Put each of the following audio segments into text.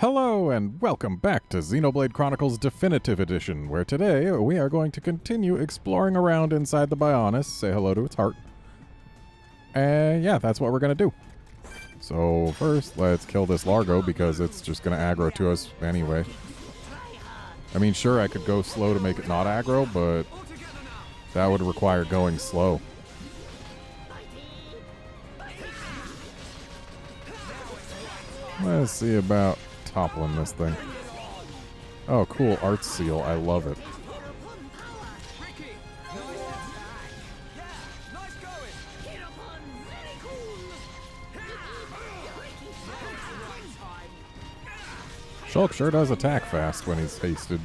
Hello and welcome back to Xenoblade Chronicles Definitive Edition, where today we are going to continue exploring around inside the Bionis, say hello to its heart. And yeah, that's what we're going to do. So first, let's kill this Largo because it's just going to aggro to us anyway. I mean, sure, I could go slow to make it not aggro, but that would require going slow. Let's see about toppling this thing. Oh, cool. Art seal. I love it. Shulk sure does attack fast when he's hasted.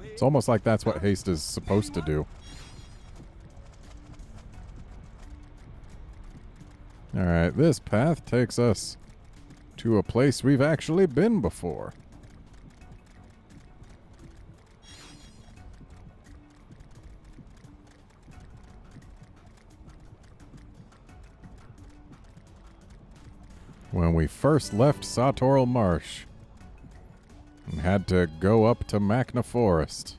It's almost like that's what haste is supposed to do. Alright, this path takes us to a place we've actually been before. When we first left Sartorial Marsh and had to go up to Machna Forest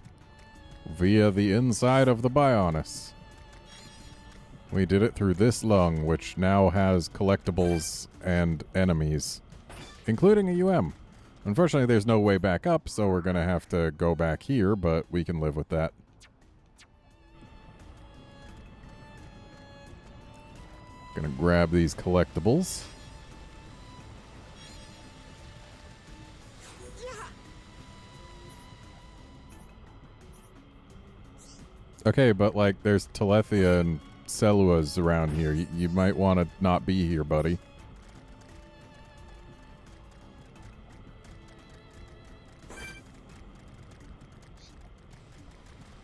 via the inside of the Bionis. We did it through this lung, which now has collectibles and enemies, including a UM. Unfortunately, there's no way back up, so we're going to have to go back here, but we can live with that. Gonna grab these collectibles. Okay, but like, there's Telethia and Celua's around here. You might want to not be here, buddy.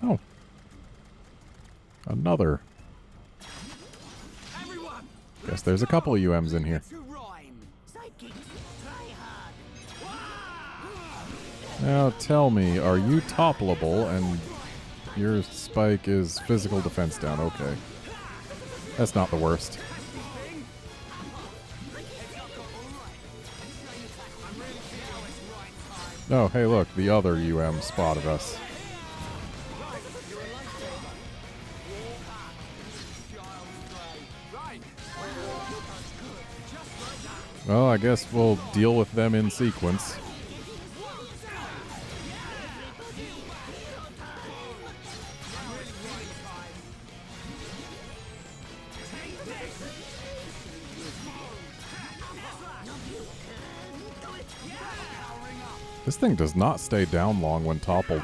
Oh. Another. Guess there's a couple of UMs in here. Now tell me, are you toppleable and your spike is physical defense down? Okay. That's not the worst. Oh, hey look, the other UM spotted us. Well, I guess we'll deal with them in sequence. This thing does not stay down long when toppled.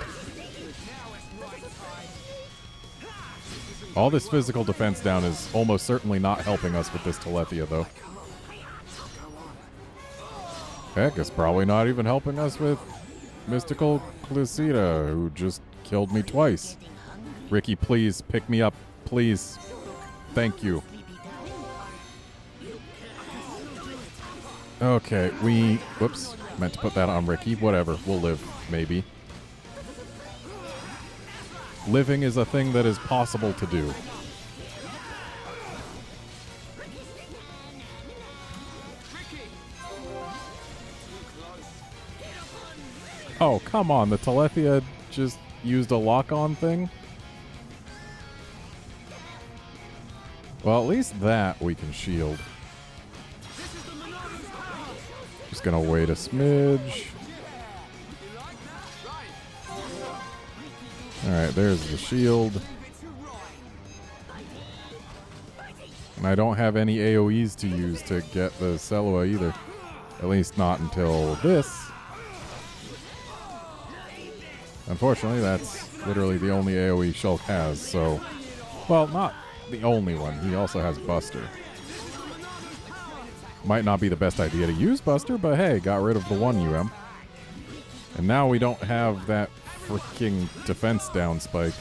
All this physical defense down is almost certainly not helping us with this Telethia, though. Heck, it's probably not even helping us with Mystical Clisita, who just killed me twice. Ricky, please, pick me up. Please. Thank you. Okay, whoops. Meant to put that on Ricky. Whatever. We'll live. Maybe. Living is a thing that is possible to do. Oh, come on. The Telethia just used a lock-on thing? Well, at least that we can shield. Just gonna wait a smidge. Alright, there's the shield. And I don't have any AoEs to use to get the Celua either. At least not until this. Unfortunately, that's literally the only AoE Shulk has, so... Well, not the only one. He also has Buster. Might not be the best idea to use Buster, but hey, got rid of the one UM. And now we don't have that freaking defense down spike.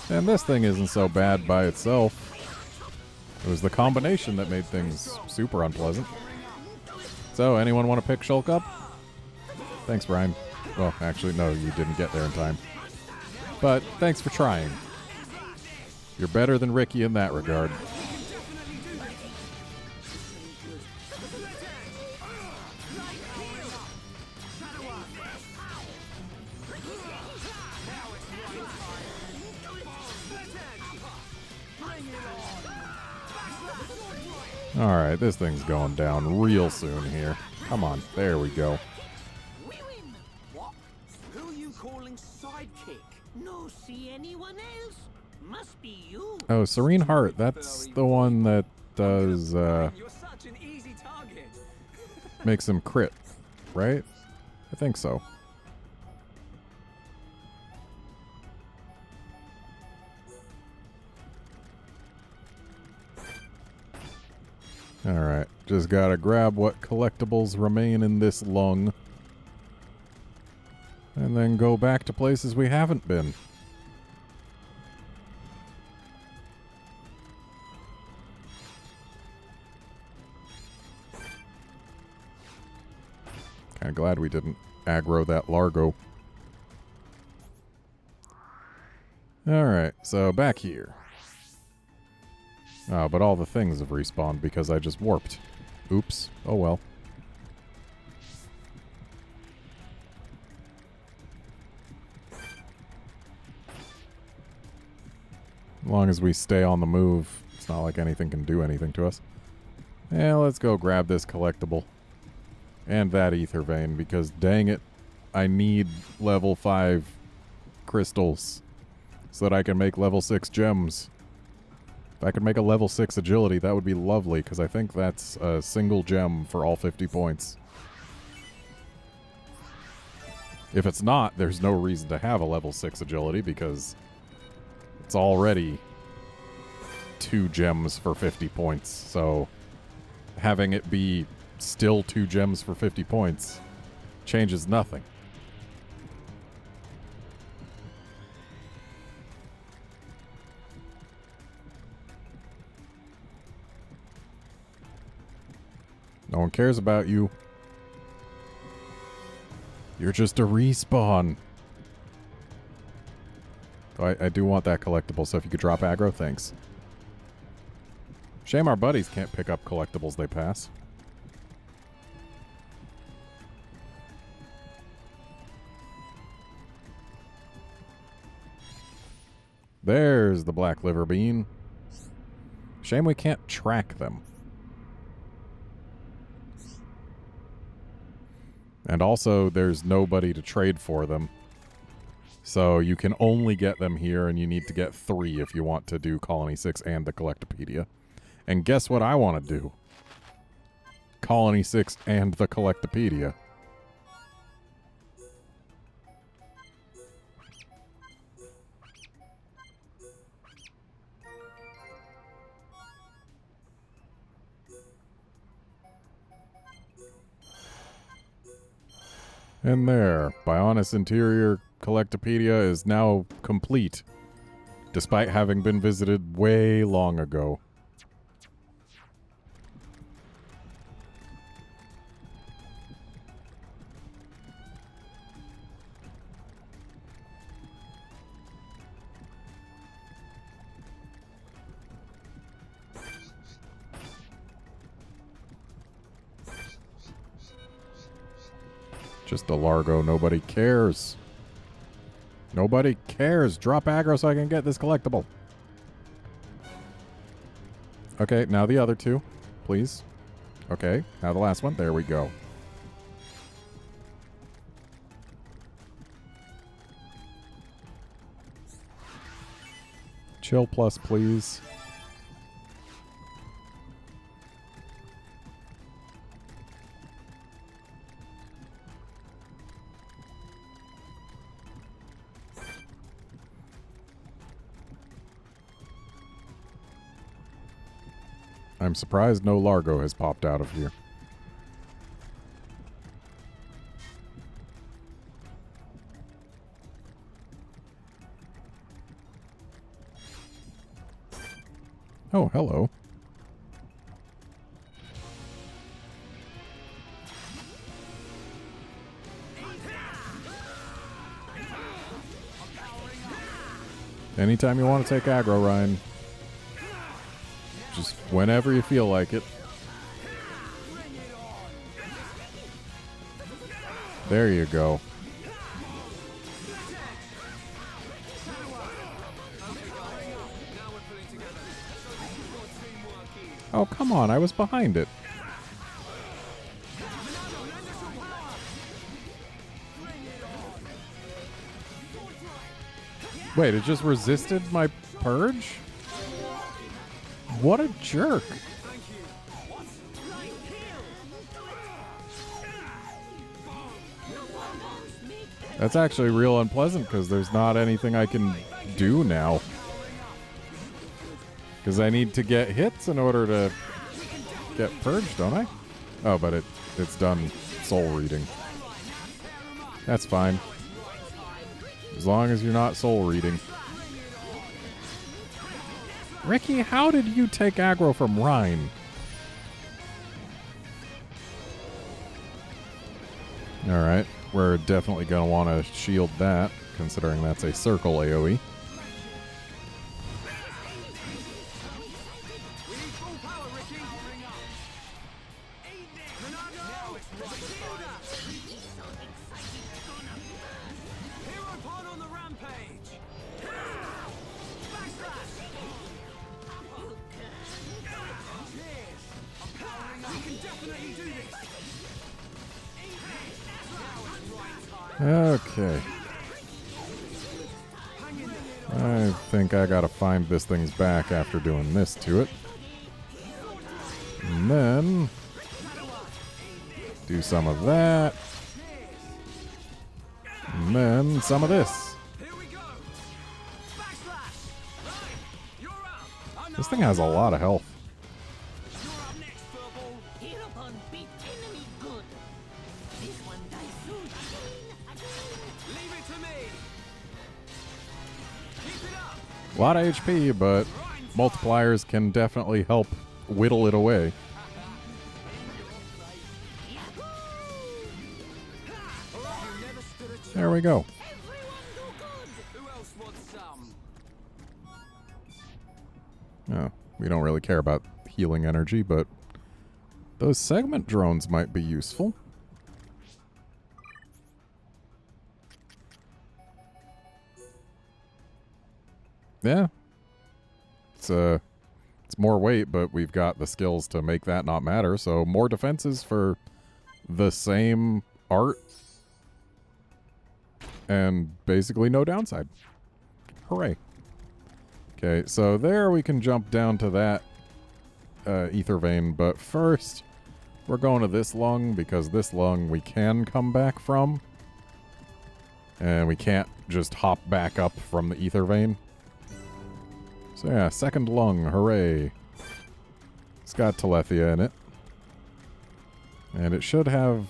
And this thing isn't so bad by itself. It was the combination that made things super unpleasant. So, anyone want to pick Shulk up? Thanks, Brian. Well, actually, no, you didn't get there in time. But thanks for trying. You're better than Ricky in that regard. Alright, this thing's going down real soon here. Come on, there we go. What? Who are you calling sidekick? No see anyone else? Must be you. Oh, Serene Heart, that's the one that does, You're such an easy target. makes him crit, right? I think so. Alright, just gotta grab what collectibles remain in this lung. And then go back to places we haven't been. Kinda glad we didn't aggro that Largo. Alright, so back here. Oh, but all the things have respawned because I just warped. Oops. Oh well. As long as we stay on the move, it's not like anything can do anything to us. Yeah, let's go grab this collectible. And that ether vein, because dang it, I need level 5 crystals so that I can make level 6 gems. If I could make a level 6 agility, that would be lovely, because I think that's a single gem for all 50 points. If it's not, there's no reason to have a level 6 agility, because it's already 2 gems for 50 points, so having it be still 2 gems for 50 points changes nothing. No one cares about you. You're just a respawn. Oh, I do want that collectible, so if you could drop aggro, thanks. Shame our buddies can't pick up collectibles they pass. There's the black liver bean. Shame we can't track them. And also, there's nobody to trade for them. So you can only get them here, and you need to get 3 if you want to do Colony 6 and the Collectopedia. And guess what I want to do? Colony 6 and the Collectopedia. And there, Bionis Interior Collectopedia is now complete, despite having been visited way long ago. Just a Largo. Nobody cares. Nobody cares. Drop aggro so I can get this collectible. Okay, now the other 2, please. Okay, now the last one. There we go. Chill plus, please. I'm surprised no Largo has popped out of here. Oh, hello. Anytime you want to take aggro, Ryan. Just whenever you feel like it. There you go. Oh, come on. I was behind it. Wait, it just resisted my purge? What a jerk. That's actually real unpleasant because there's not anything I can do now. Because I need to get hits in order to get purged, don't I? Oh, but it's done soul reading. That's fine. As long as you're not soul reading. Ricky, how did you take aggro from Rhine? Alright, we're definitely going to want to shield that, considering that's a circle AoE. Okay. I think I gotta find this thing's back after doing this to it. And then do some of that. And then some of this. This thing has a lot of health. A lot of HP, but multipliers can definitely help whittle it away. There we go. Oh, we don't really care about healing energy, but those segment drones might be useful. Yeah. It's more weight, but we've got the skills to make that not matter, so more defenses for the same art and basically no downside. Hooray. Okay, so there we can jump down to that ether vein, but first we're going to this lung because this lung we can come back from, and we can't just hop back up from the ether vein. So yeah, second lung, hooray. It's got Telethia in it. And it should have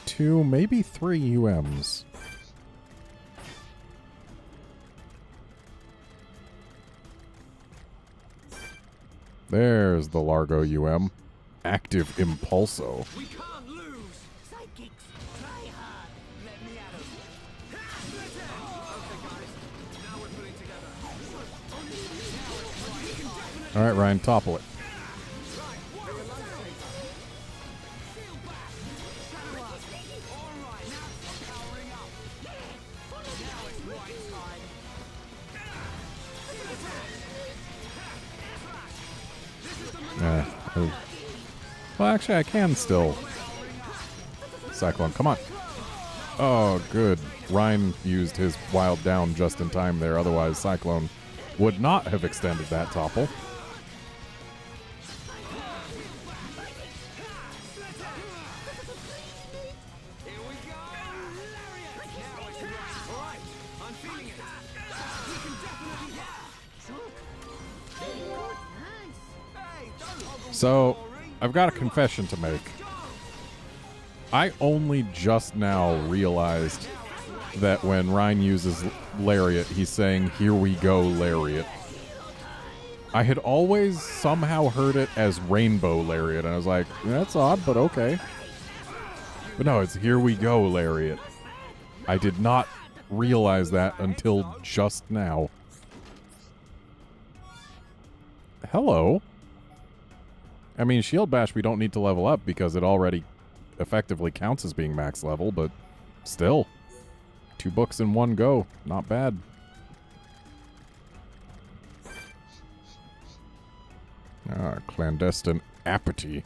2, maybe 3 UMs. There's the Largo UM. Active Impulso. We can't lose. Sidekicks, try hard. Let me at 'em. Okay, guys. Now we're putting together. Alright, Ryan, topple it. Well, actually, I can still. Cyclone, come on. Oh, good. Ryan used his wild down just in time there. Otherwise, Cyclone would not have extended that topple. So, I've got a confession to make. I only just now realized that when Ryan uses Lariat, he's saying, "Here we go, Lariat." I had always somehow heard it as Rainbow Lariat, and I was like, that's odd, but okay. But no, it's "Here we go, Lariat." I did not realize that until just now. hello. I mean, Shield Bash we don't need to level up because it already effectively counts as being max level, but still. 2 books in one go. Not bad. Clandestine Apathy.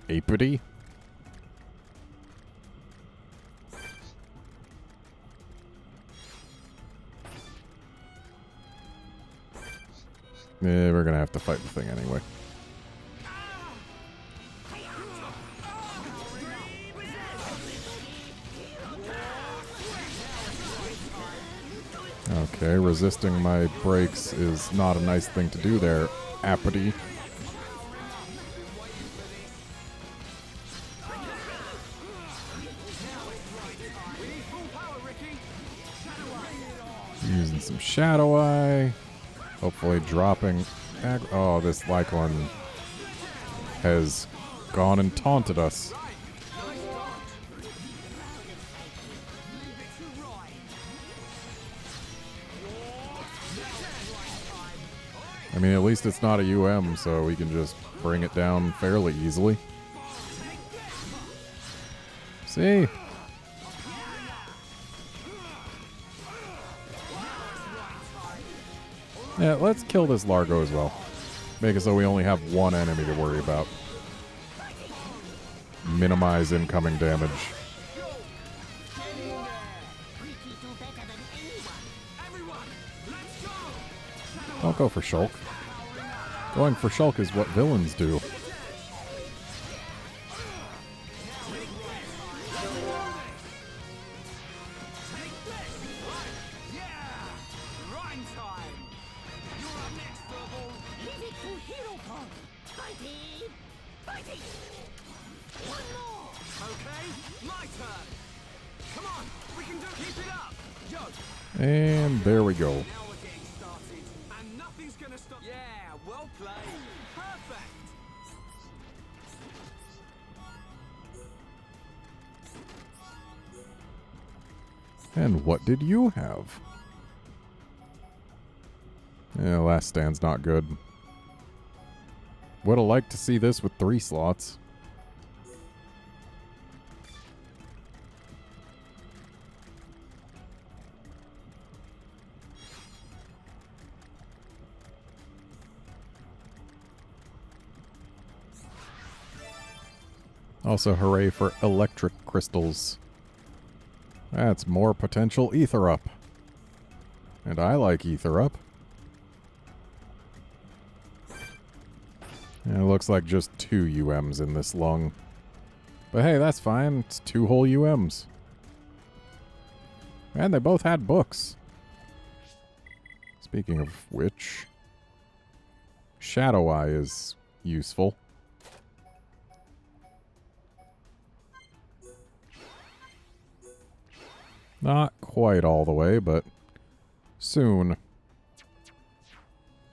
Apathy? We're gonna have to fight the thing anyway. Okay, resisting my breaks is not a nice thing to do there, Apathy. Using some Shadow Eye. Hopefully dropping... Oh, this Lycorn has gone and taunted us. I mean, at least it's not a UM, so we can just bring it down fairly easily. See? Yeah, let's kill this Largo as well. Make it so we only have one enemy to worry about. Minimize incoming damage. Don't go for Shulk. Going for Shulk is what villains do. And there we go. And what did you have? Yeah, Last Stand's not good. Would have liked to see this with 3 slots. Also, hooray for electric crystals. That's more potential Ether Up. And I like Ether Up. And it looks like just 2 UMs in this lung. But hey, that's fine. It's 2 whole UMs. And they both had books. Speaking of which, Shadow Eye is useful. Not quite all the way, but soon.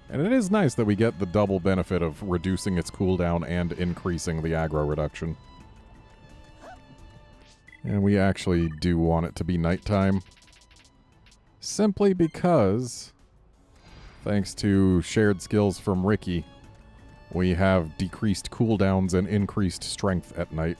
And it is nice that we get the double benefit of reducing its cooldown and increasing the aggro reduction. And we actually do want it to be nighttime. Simply because, thanks to shared skills from Ricky, we have decreased cooldowns and increased strength at night.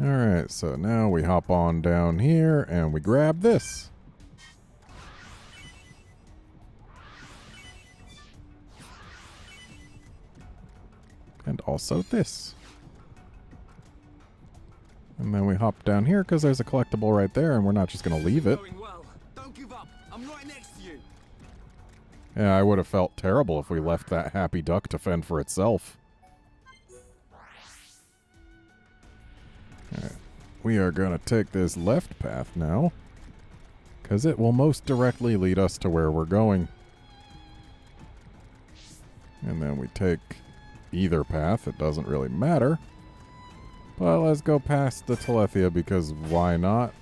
Alright, so now we hop on down here and we grab this. And also this. And then we hop down here because there's a collectible right there and we're not just going to leave it. Don't give up. I'm right next to you. Yeah, I would have felt terrible if we left that happy duck to fend for itself. Alright, we are going to take this left path now, because it will most directly lead us to where we're going. And then we take either path, it doesn't really matter. But let's go past the Telethia, because why not?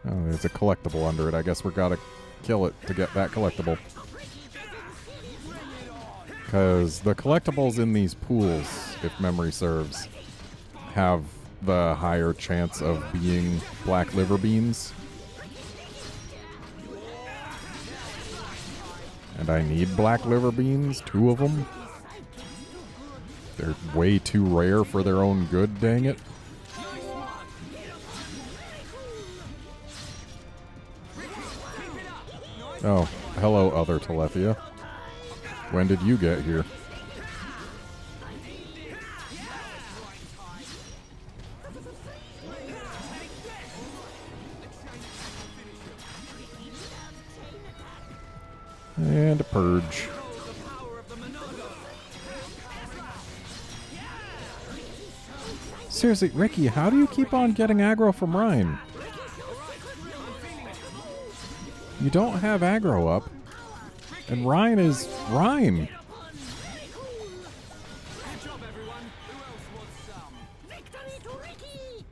Oh, there's a collectible under it. I guess we gotta kill it to get that collectible. Because the collectibles in these pools, if memory serves, have the higher chance of being black liver beans. And I need black liver beans, 2 of them. They're way too rare for their own good, dang it. Oh, hello, other Telethia. When did you get here? And a purge. Seriously, Ricky, how do you keep on getting aggro from Ryan? You don't have aggro up. And Ryan is Ryan. Good job, everyone. Who else wants some? Victory to Ricky!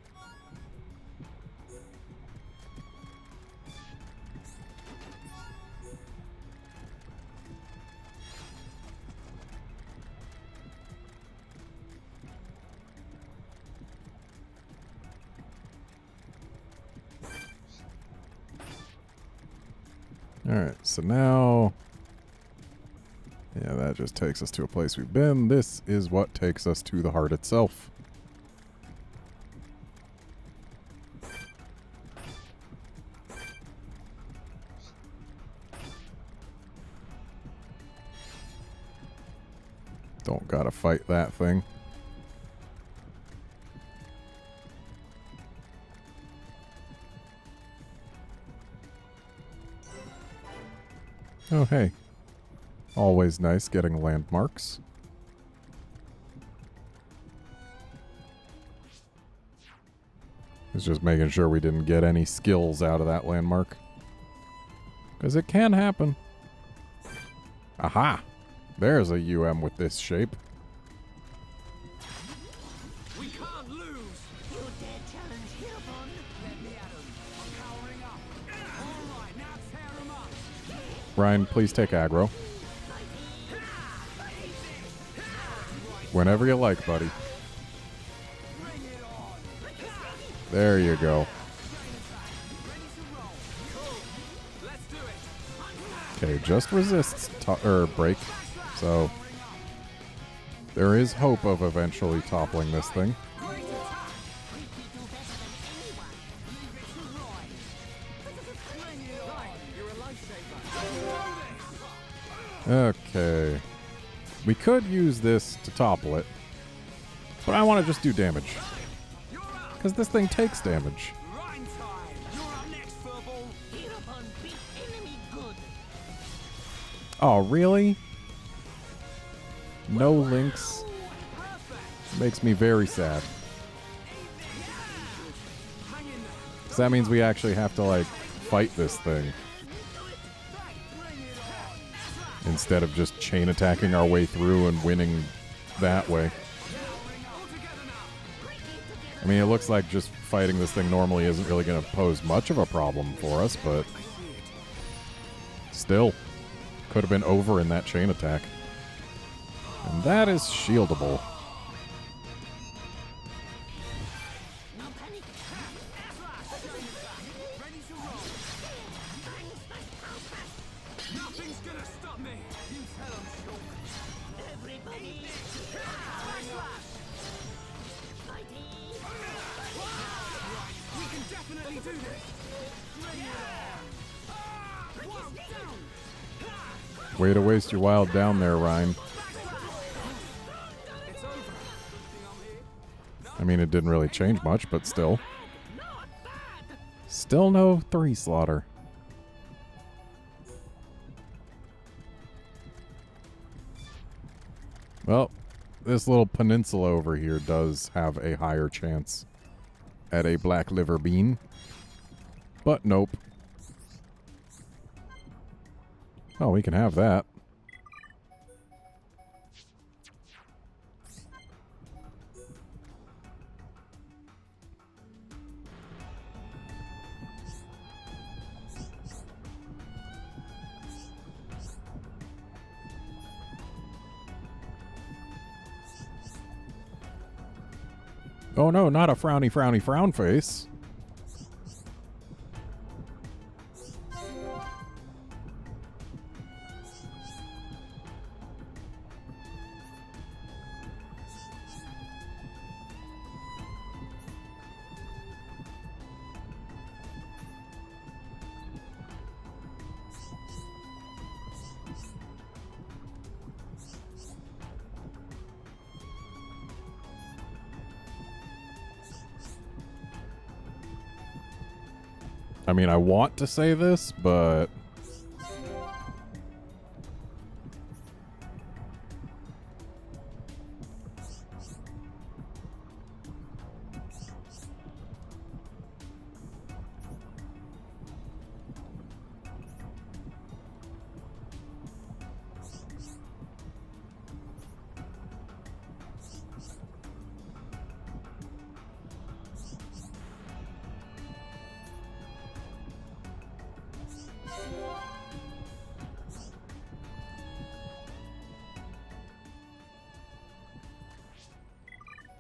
Alright, so now... Yeah, that just takes us to a place we've been. This is what takes us to the heart itself. Don't gotta fight that thing. Oh, hey. Always nice getting landmarks. It's just making sure we didn't get any skills out of that landmark. Because it can happen. Aha! There's a UM with this shape. We can't lose. You dare challenge Herobon? Let me at 'em. I'm powering up. All right, now tear 'em up. Ryan, please take aggro. Whenever you like, buddy. Bring it on. There you go. Ready to roll. Cool. Let's do it. Okay, just resists break. So there is hope of eventually toppling this thing. Great attack. Ricky do better than anyone. Leave it to Roy. Bring it on. You're a lifesaver. Okay. We could use this to topple it. But I want to just do damage. You're up. Because this thing takes damage. Rhyme time. You're up next, Furball. Herobon beat enemy good. Oh, really? No links. Perfect. Makes me very sad. Hang in there. Because that means we actually have to, like, fight this thing. Bring it on. Instead of just chain attacking our way through and winning that way. All together now. I mean, it looks like just fighting this thing normally isn't really going to pose much of a problem for us, but still, could have been over in that chain attack. And that is shieldable. No panic. Ready to roll. Nothing's gonna stop me. You tell 'em, Shulk. Everybody. Fighting. We can definitely do this. Bring it on. One down. Way to waste your wild down there, Ryan. It's over. Think I'm here? I mean, it didn't really change much, but still. Not bad. Still no 3 slaughter. Well, this little peninsula over here does have a higher chance at a black liver bean. But nope. Oh, we can have that. Oh no, not a frowny, frowny, frown face. I mean, I want to say this, but...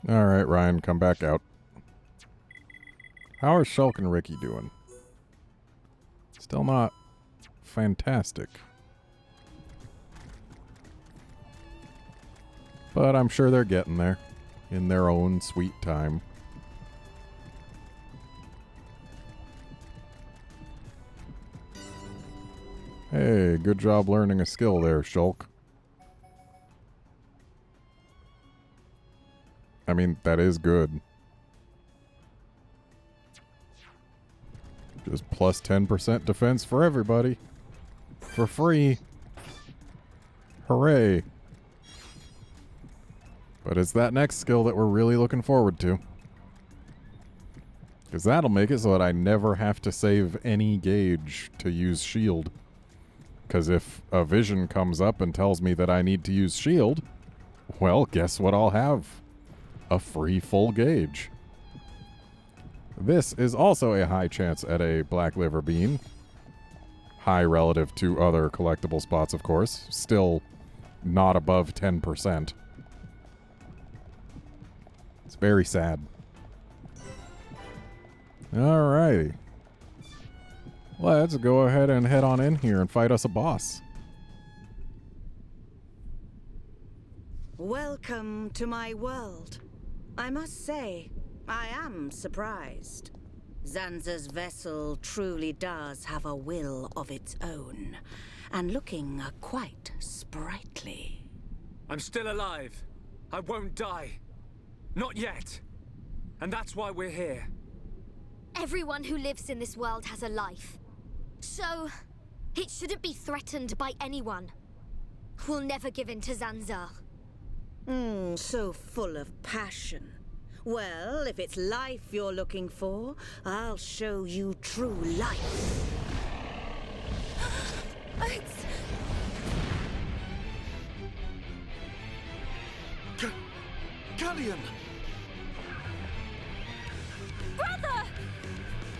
Alright, Ryan, come back out. How are Shulk and Ricky doing? Still not fantastic. But I'm sure they're getting there in their own sweet time. Hey, good job learning a skill there, Shulk. I mean, that is good. Just plus 10% defense for everybody. For free. Hooray. But it's that next skill that we're really looking forward to. Because that'll make it so that I never have to save any gauge to use shield. Because if a vision comes up and tells me that I need to use shield, well, guess what I'll have? A free full gauge. This is also a high chance at a black liver bean. High relative to other collectible spots, of course. Still not above 10%. It's very sad. Alrighty. Let's go ahead and head on in here and fight us a boss. Welcome to my world. I must say, I am surprised. Zanza's vessel truly does have a will of its own, and looking quite sprightly. I'm still alive. I won't die. Not yet. And that's why we're here. Everyone who lives in this world has a life. So, it shouldn't be threatened by anyone. We'll never give in to Zanza. So full of passion. Well, if it's life you're looking for, I'll show you true life. Galleon! Brother!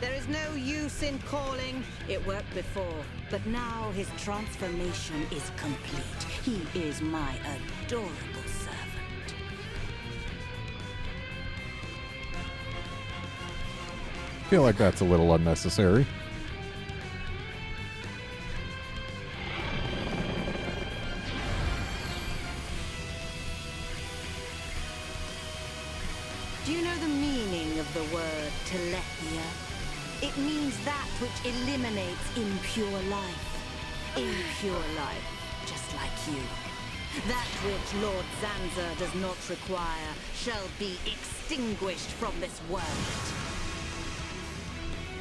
There is no use in calling. It worked before, but now his transformation is complete. He is my adorable servant. I feel like that's a little unnecessary. Do you know the meaning of the word telephia? It means that which eliminates impure life. Impure life, just like you. That which Lord Zanza does not require shall be extinguished from this world.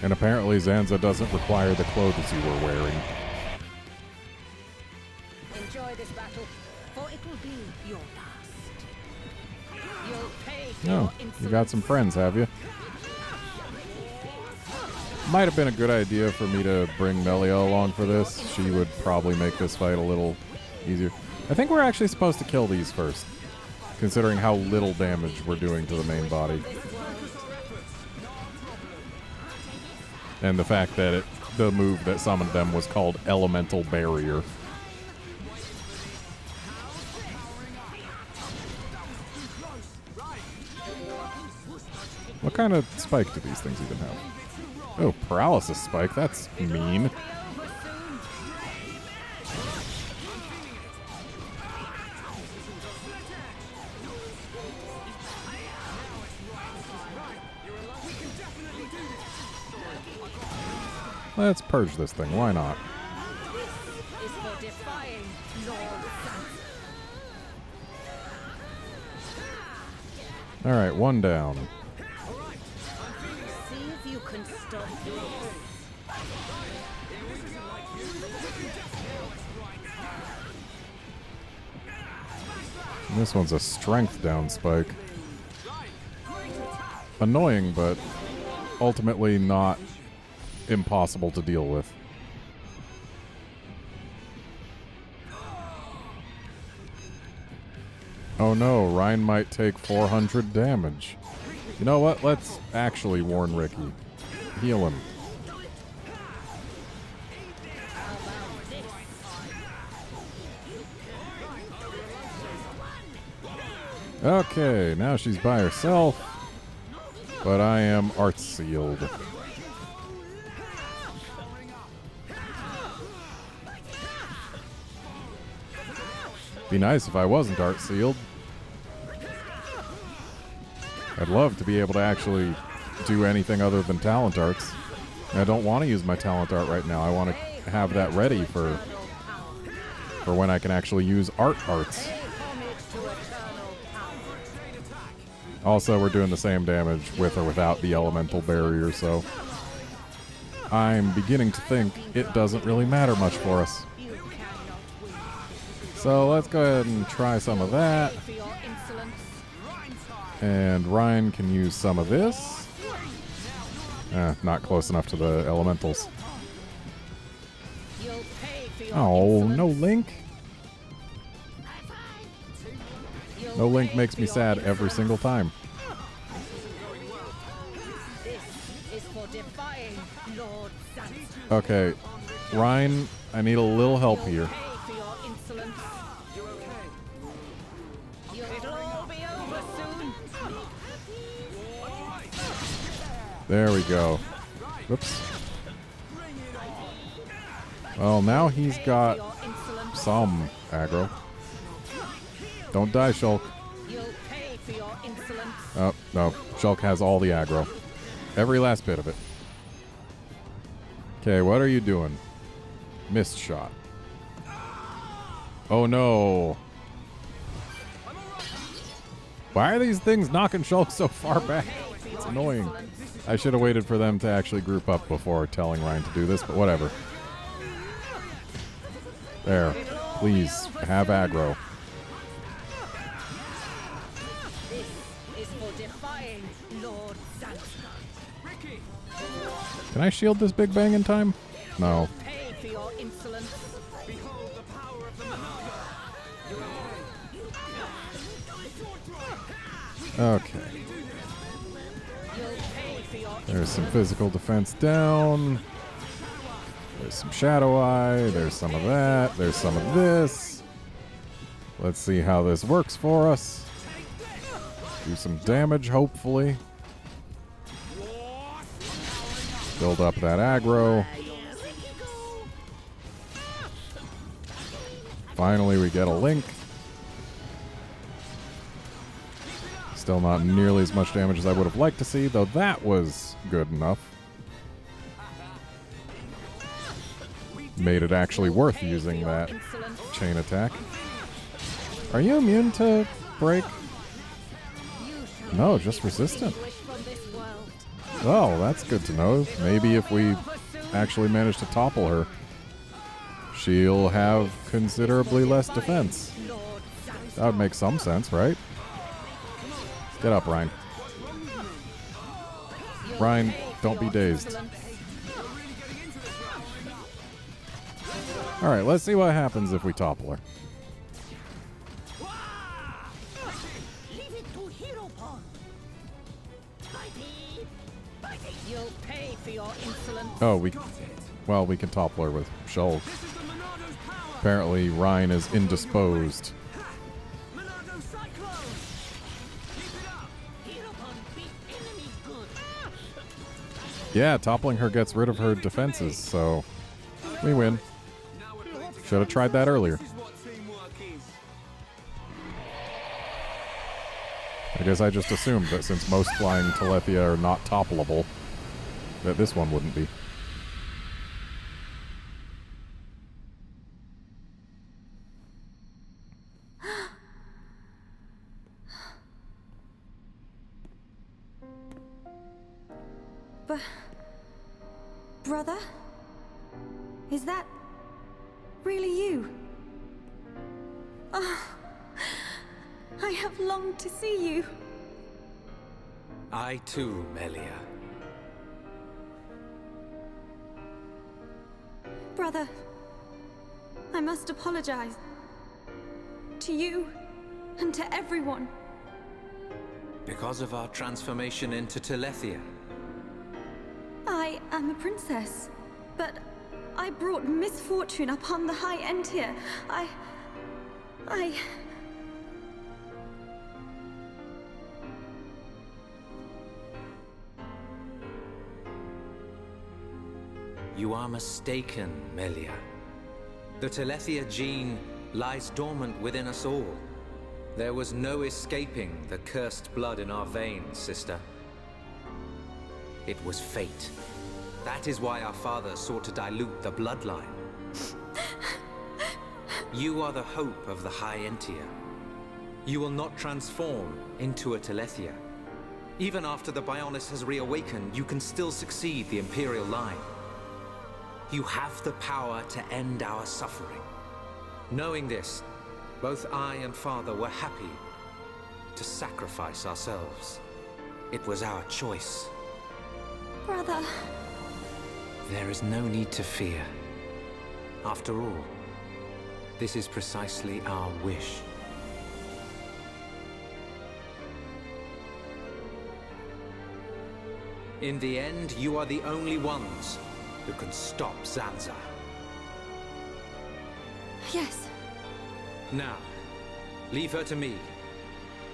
And apparently Zanza doesn't require the clothes you were wearing. Enjoy this battle, for it will be your last. You'll pay for Oh, you got some friends, have you? Might have been a good idea for me to bring Melia along for this. She would probably make this fight a little easier. I think we're actually supposed to kill these first, considering how little damage we're doing to the main body. And the fact that the move that summoned them was called Elemental Barrier. What kind of spike do these things even have? Oh, paralysis spike. That's mean. Let's purge this thing. Why not? This is for defying Lord Sans. All right, one down. See if you can stop this. And this one's a strength down spike. Annoying, but ultimately not impossible to deal with. Oh no, Ryan might take 400 damage. You know what? Let's actually warn Ricky. Heal him. Okay, now she's by herself. But I am art sealed. Be nice if I wasn't art sealed. I'd love to be able to actually do anything other than talent arts. And I don't want to use my talent art right now. I want to have that ready for when I can actually use arts. Also, we're doing the same damage with or without the elemental barrier, so I'm beginning to think it doesn't really matter much for us. So let's go ahead and try some of that. And Ryan can use some of this. Not close enough to the elementals. Oh, no Link. No Link makes me sad every single time. Okay, Ryan, I need a little help here. There we go. Whoops. Well, now he's got some aggro. Don't die, Shulk. Oh, no. Shulk has all the aggro. Every last bit of it. Okay, what are you doing? Missed shot. Oh, no. Why are these things knocking Shulk so far back? It's annoying. I should have waited for them to actually group up before telling Ryan to do this, but whatever. There. Please, have aggro. Can I shield this Big Bang in time? No. Okay. There's some physical defense down. There's some Shadow Eye. There's some of that. There's some of this. Let's see how this works for us. Do some damage, hopefully. Build up that aggro. Finally, we get a Link. Still not nearly as much damage as I would have liked to see, though that was good enough. Made it actually worth using that chain attack. Are you immune to break? No, just resistant. Oh, that's good to know. Maybe if we actually manage to topple her, she'll have considerably less defense. That would make some sense, right? Get up, Ryan. Ryan, don't be dazed. Alright, let's see what happens if we topple her. Oh, we can topple her with Shulk. Apparently, Ryan is indisposed. Yeah, toppling her gets rid of her defenses, so we win. Should have tried that earlier. This is what teamwork is. I guess I just assumed that since most flying Telethia are not toppleable, that this one wouldn't be. Brother? Is that really you? Oh, I have longed to see you. I too, Melia. Brother, I must apologize. To you and to everyone. Because of our transformation into Telethia. I am a princess, but I brought misfortune upon the high end here. You are mistaken, Melia. The Telethia gene lies dormant within us all. There was no escaping the cursed blood in our veins, sister. It was fate. That is why our father sought to dilute the bloodline. You are the hope of the High Entia. You will not transform into a Telethia. Even after the Bionis has reawakened, you can still succeed the Imperial line. You have the power to end our suffering. Knowing this, both I and Father were happy to sacrifice ourselves. It was our choice. Brother. There is no need to fear. After all, this is precisely our wish. In the end, you are the only ones who can stop Zanza. Yes. Now, leave her to me.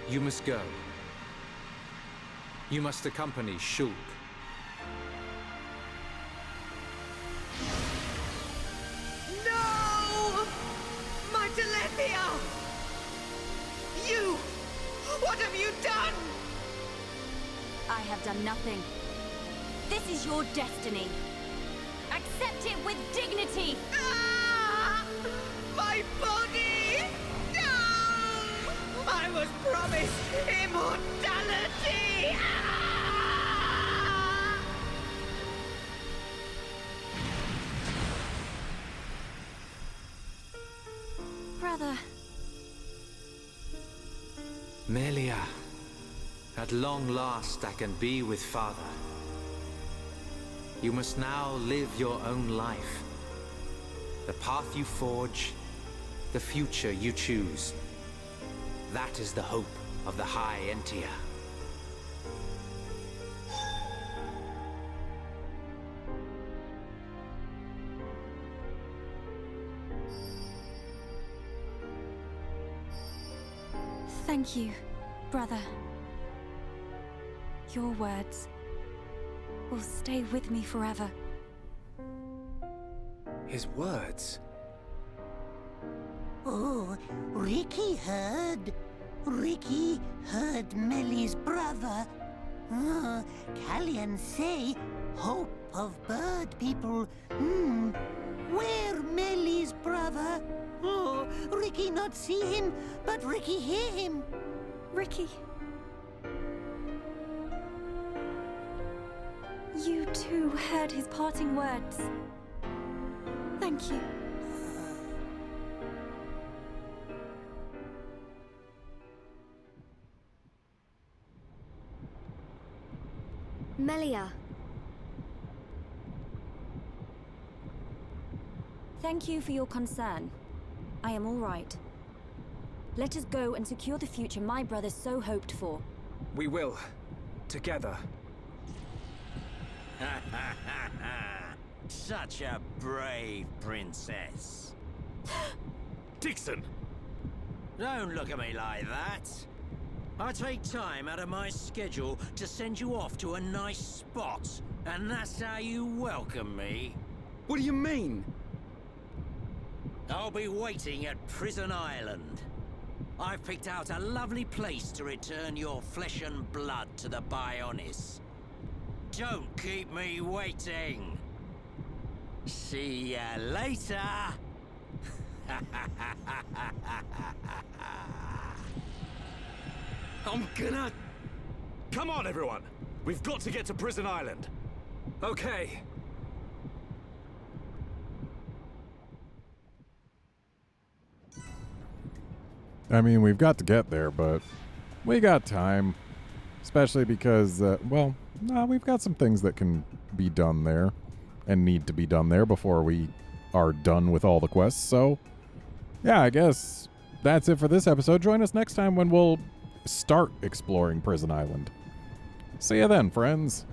You must go. You must accompany Shulk. No! My Telethia! You! What have you done? I have done nothing. This is your destiny. Accept it with dignity! Ah! My body! No! I was promised immortality! Ah! Brother. Melia, at long last I can be with Father. You must now live your own life. The path you forge, the future you choose. That is the hope of the High Entia. Thank you, brother. Your words will stay with me forever. His words? Oh, Ricky heard. Ricky heard Melly's brother. Oh, Callian say, hope of bird people. Where Melly's brother? Oh, Ricky not see him, but Ricky hear him. Ricky. You too heard his parting words. Thank you. Melia. Thank you for your concern. I am all right. Let us go and secure the future my brother so hoped for. We will. Together. Such a brave princess. Dixon! Don't look at me like that. I take time out of my schedule to send you off to a nice spot And that's how you welcome me? What do you mean? I'll be waiting at Prison Island. I've picked out a lovely place to return your flesh and blood to the Bionis. Don't keep me waiting. See ya later. I'm gonna... Come on, everyone! We've got to get to Prison Island. Okay. I mean, we've got to get there, but we got time. Especially because, well, we've got some things that can be done there and need to be done there before we are done with all the quests. So, yeah, I guess that's it for this episode. Join us next time when we'll start exploring Prison Island. See you then, friends.